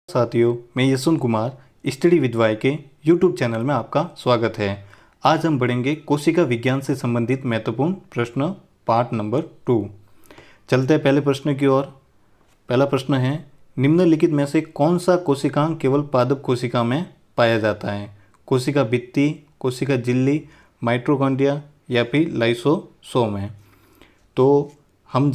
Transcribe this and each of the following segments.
साथियों, मैं Yashwant Kumar study with Y K YouTube channel में आपका स्वागत है। आज हम पढ़ेंगे कोशिका विज्ञान से संबंधित महत्वपूर्ण प्रश्न पार्ट नंबर 2। चलते हैं पहले प्रश्न की ओर। पहला प्रश्न है, निम्नलिखित में से कौन सा कोशिकांग केवल पादप कोशिका में पाया जाता है? कोशिका भित्ति, कोशिका झिल्ली, माइटोकॉन्ड्रिया या फिर लाइसोसोम है। तो हम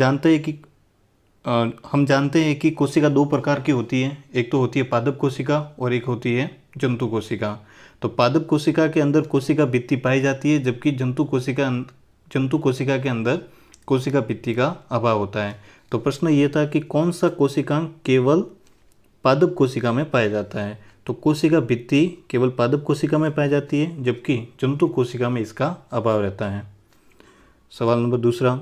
जानते हैं कि कोशिका दो प्रकार की होती है। एक तो होती है पादप कोशिका और एक होती है जंतु कोशिका। तो पादप कोशिका के अंदर कोशिका भित्ति पाई जाती है, जबकि जंतु कोशिका के अंदर कोशिका भित्ति का अभाव होता है। तो प्रश्न ये था कि कौन सा कोशिकांग केवल पादप कोशिका में पाया जाता है? तो कोशिका भित्ति केवल पादप कोशिका में पाई जाती है, जबकि जंतु कोशिका में इसका अभाव रहता है। सवाल नंबर दूसरा,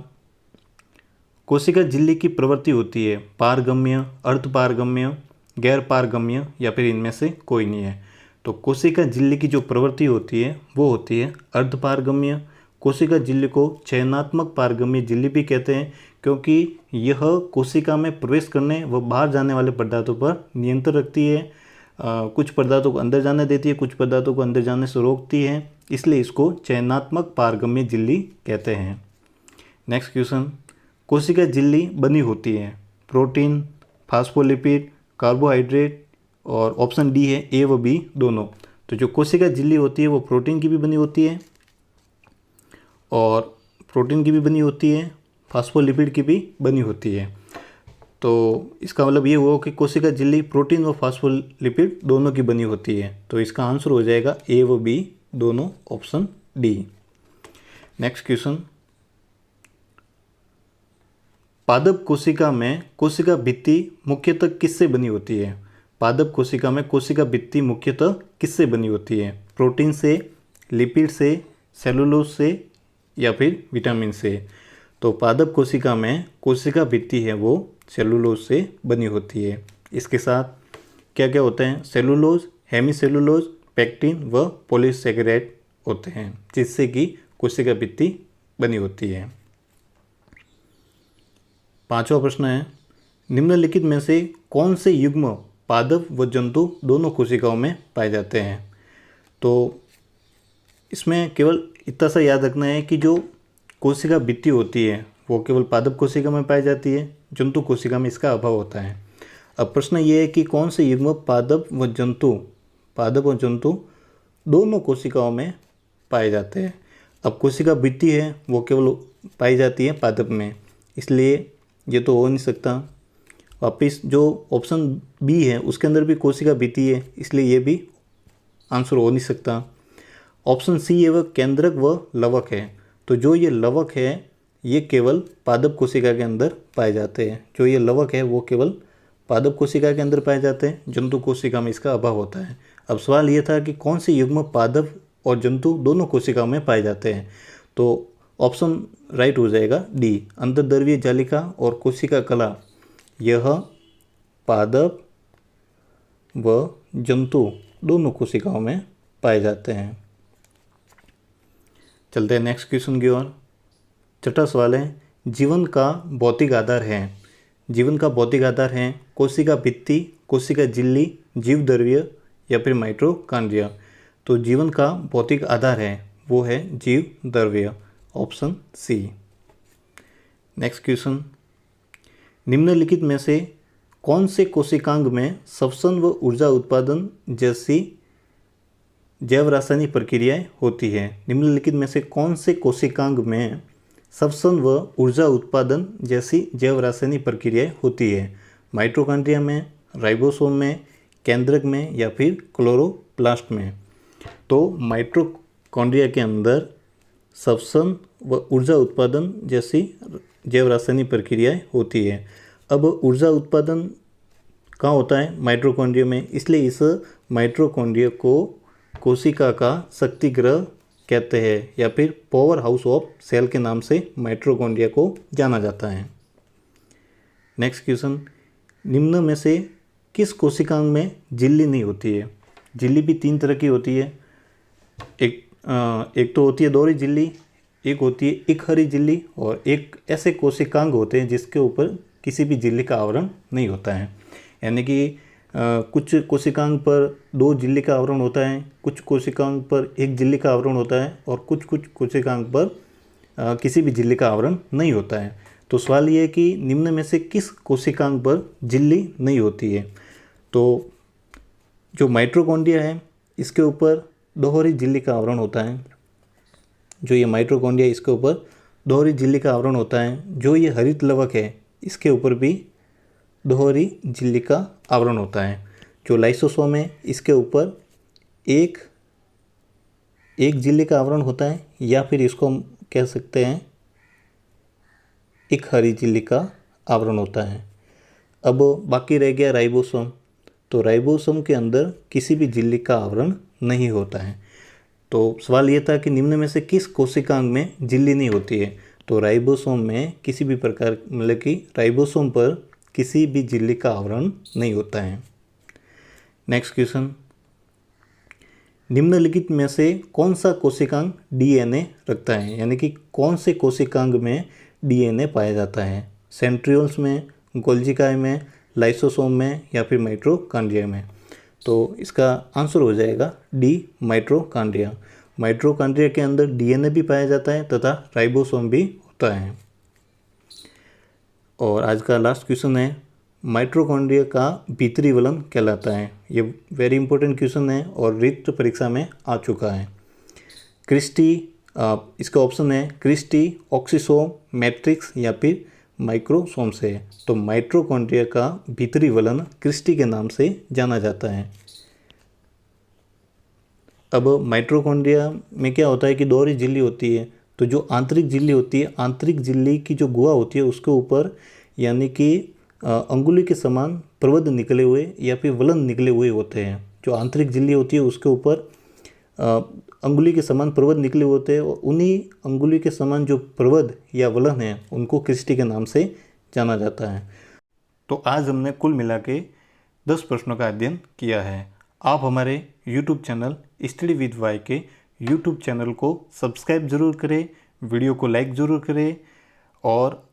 कोशिका झिल्ली की प्रवृत्ति होती है पारगम्य, अर्धपारगम्य, गैर पारगम्य या फिर इनमें से कोई नहीं है। तो कोशिका झिल्ली की जो प्रवृत्ति होती है वो होती है अर्धपारगम्य। कोशिका झिल्ली को चयनात्मक पारगम्य झिल्ली भी कहते हैं, क्योंकि यह कोशिका में प्रवेश करने व बाहर जाने वाले पदार्थों पर नियंत्रण रखती है। कुछ पदार्थों को अंदर जाने देती है, कुछ पदार्थों को अंदर जाने से रोकती है, इसलिए इसको चयनात्मक पारगम्य झिल्ली कहते हैं। नेक्स्ट क्वेश्चन, कोशिका झिल्ली बनी होती है प्रोटीन, फास्फोलिपिड, कार्बोहाइड्रेट और ऑप्शन डी है ए व बी दोनों। तो जो कोशिका झिल्ली होती है वो प्रोटीन की भी बनी होती है और फास्फोलिपिड की भी बनी होती है। तो इसका मतलब ये हुआ कि कोशिका झिल्ली प्रोटीन व फास्फोलिपिड दोनों की बनी होती है। तो इसका आंसर हो जाएगा ए व बी दोनों, ऑप्शन डी। नेक्स्ट क्वेश्चन, पादप कोशिका में कोशिका भित्ति मुख्यतः किससे बनी होती है? पादप कोशिका में कोशिका भित्ति मुख्यतः किससे बनी होती है? प्रोटीन से, लिपिड से, सेलुलोज से या फिर विटामिन से? तो पादप कोशिका में कोशिका भित्ति है वो सेलुलोज से बनी होती है। इसके साथ क्या क्या होते हैं? सेलुलोज, हेमीसेलुलोज, पेक्टिन व पॉलीसेकेराइड होते हैं, जिससे कि कोशिका भित्ति बनी होती है। पांचवा प्रश्न है, निम्नलिखित में से कौन से युग्म पादप व जंतु दोनों कोशिकाओं में पाए जाते हैं? तो इसमें केवल इतना सा याद रखना है कि जो कोशिका भित्ति होती है वो केवल पादप कोशिका में पाई जाती है, जंतु कोशिका में इसका अभाव होता है। अब प्रश्न ये है कि कौन से युग्म पादप और जंतु दोनों कोशिकाओं में पाए जाते हैं। अब कोशिका भित्ति है वो केवल पाई जाती है पादप में, इसलिए ये तो हो नहीं सकता। वापिस जो ऑप्शन बी है उसके अंदर भी कोशिका भित्ति है, इसलिए ये भी आंसर हो नहीं सकता। ऑप्शन सी है वह केंद्रक व लवक है। तो जो ये लवक है ये केवल पादप कोशिका के अंदर पाए जाते हैं। जो ये लवक है वो केवल पादप कोशिका के अंदर पाए जाते हैं, जंतु कोशिका में इसका अभाव होता है। अब सवाल ये था कि कौन से युग्म पादप और जंतु दोनों कोशिकाओं में पाए जाते हैं। तो ऑप्शन राइट हो जाएगा डी, अंतर्द्रव्यीय जालिका और कोशिका कला, यह पादप व जंतु दोनों कोशिकाओं में पाए जाते हैं। चलते हैं नेक्स्ट क्वेश्चन की ओर। छठा सवाल है, जीवन का भौतिक आधार है। जीवन का भौतिक आधार है कोशिका भित्ति, कोशिका झिल्ली, जीवद्रव्य या फिर माइटोकॉन्ड्रिया। तो जीवन का भौतिक आधार है वो है जीवद्रव्य, ऑप्शन सी। नेक्स्ट क्वेश्चन, निम्नलिखित में से कौन से कोशिकांग में श्वसन व ऊर्जा उत्पादन जैसी जैव रासायनिक प्रक्रियाएं होती है? निम्नलिखित में से कौन से कोशिकांग में श्वसन व ऊर्जा उत्पादन जैसी जैव रासायनिक प्रक्रियाएं होती है? माइटोकॉन्ड्रिया में, राइबोसोम में, केंद्रक में या फिर क्लोरोप्लास्ट में? तो माइटोकॉन्ड्रिया के अंदर श्वसन व ऊर्जा उत्पादन जैसी जैव रासायनिक प्रक्रियाएं होती है। अब ऊर्जा उत्पादन कहाँ होता है? माइटोकॉन्ड्रिया में, इसलिए इस माइटोकॉन्ड्रिया को कोशिका का शक्ति गृह कहते हैं या फिर पावर हाउस ऑफ सेल के नाम से माइटोकॉन्ड्रिया को जाना जाता है। नेक्स्ट क्वेश्चन, निम्न में से किस कोशिकांग में झिल्ली नहीं होती है? झिल्ली भी तीन तरह की होती है। एक तो होती है दोहरी झिल्ली, एक होती है इकहरी झिल्ली और एक ऐसे कोशिकांग होते हैं जिसके ऊपर किसी भी झिल्ली का आवरण नहीं होता है। यानी कि कुछ कोशिकांग पर 2 झिल्ली का आवरण होता है, कुछ कोशिकांग पर 1 झिल्ली का आवरण होता है और कुछ कोशिकांग पर किसी भी झिल्ली का आवरण नहीं होता है। तो सवाल ये है कि निम्न में से किस कोशिकांग पर झिल्ली नहीं होती है। तो जो माइटोकॉन्ड्रिया है इसके ऊपर दोहरी झिल्ली का आवरण होता है। जो ये माइटोकॉन्ड्रिया इसके ऊपर दोहरी झिल्ली का आवरण होता है। जो ये हरित लवक है इसके ऊपर भी दोहरी झिल्ली का आवरण होता है। जो लाइसोसोम है इसके ऊपर एक झिल्ली का आवरण होता है, या फिर इसको हम कह सकते हैं एक हरी झिल्ली का आवरण होता है। अब बाकी रह गया राइबोसोम। तो राइबोसोम के अंदर किसी भी झिल्ली का आवरण नहीं होता है। तो सवाल ये था कि निम्न में से किस कोशिकांग में झिल्ली नहीं होती है। तो राइबोसोम में किसी भी प्रकार मतलब कि राइबोसोम पर किसी भी झिल्ली का आवरण नहीं होता है। नेक्स्ट क्वेश्चन, निम्नलिखित में से कौन सा कोशिकांग डीएनए रखता है, यानी कि कौन से कोशिकांग में डीएनए पाया जाता है। सेंट्रियोल्स में, गोल्जिकाय में, लाइसोसोम में या फिर माइटोकॉन्ड्रिया में। तो इसका आंसर हो जाएगा डी, माइटोकॉन्ड्रिया। माइटोकॉन्ड्रिया के अंदर डीएनए भी पाया जाता है तथा राइबोसोम भी होता है। और आज का लास्ट क्वेश्चन है, माइटोकॉन्ड्रिया का भीतरी वलन कहलाता है। ये वेरी इंपॉर्टेंट क्वेश्चन है और रिट परीक्षा में आ चुका है। क्रिस्टी, इसका ऑप्शन है क्रिस्टी, ऑक्सीसोम, मैट्रिक्स या फिर माइक्रोसोम से। तो माइटोकॉन्ड्रिया का भीतरी वलन क्रिस्टी के नाम से जाना जाता है। अब माइटोकॉन्ड्रिया में क्या होता है कि दोहरी झिल्ली होती है। तो जो आंतरिक झिल्ली होती है, आंतरिक झिल्ली की जो गुहा होती है उसके ऊपर यानी कि अंगुली के समान प्रवध निकले हुए या फिर वलन निकले हुए होते हैं। जो आंतरिक झिल्ली होती है उसके ऊपर अंगुली के समान प्रवध निकले होते हैं और उन्हीं अंगुली के समान जो प्रवध या वलन है उनको क्रिस्टी के नाम से जाना जाता है। तो आज हमने कुल मिला के 10 प्रश्नों का अध्ययन किया है। आप हमारे YouTube channel study with Y K YouTube channel को सब्सक्राइब ज़रूर करें, वीडियो को लाइक ज़रूर करें और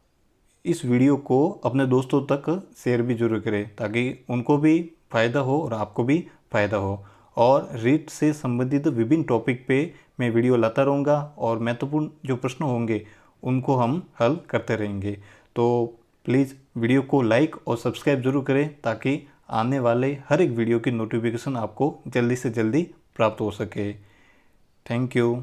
इस वीडियो को अपने दोस्तों तक शेयर भी जरूर करें ताकि उनको भी फ़ायदा हो और आपको भी फ़ायदा हो। और रीट से संबंधित विभिन्न टॉपिक पे मैं वीडियो लाता रहूँगा और महत्वपूर्ण जो प्रश्न होंगे उनको हम हल करते रहेंगे। तो प्लीज़ वीडियो को लाइक और सब्सक्राइब जरूर करें ताकि आने वाले हर एक वीडियो की नोटिफिकेशन आपको जल्दी से जल्दी प्राप्त हो सके। Thank you.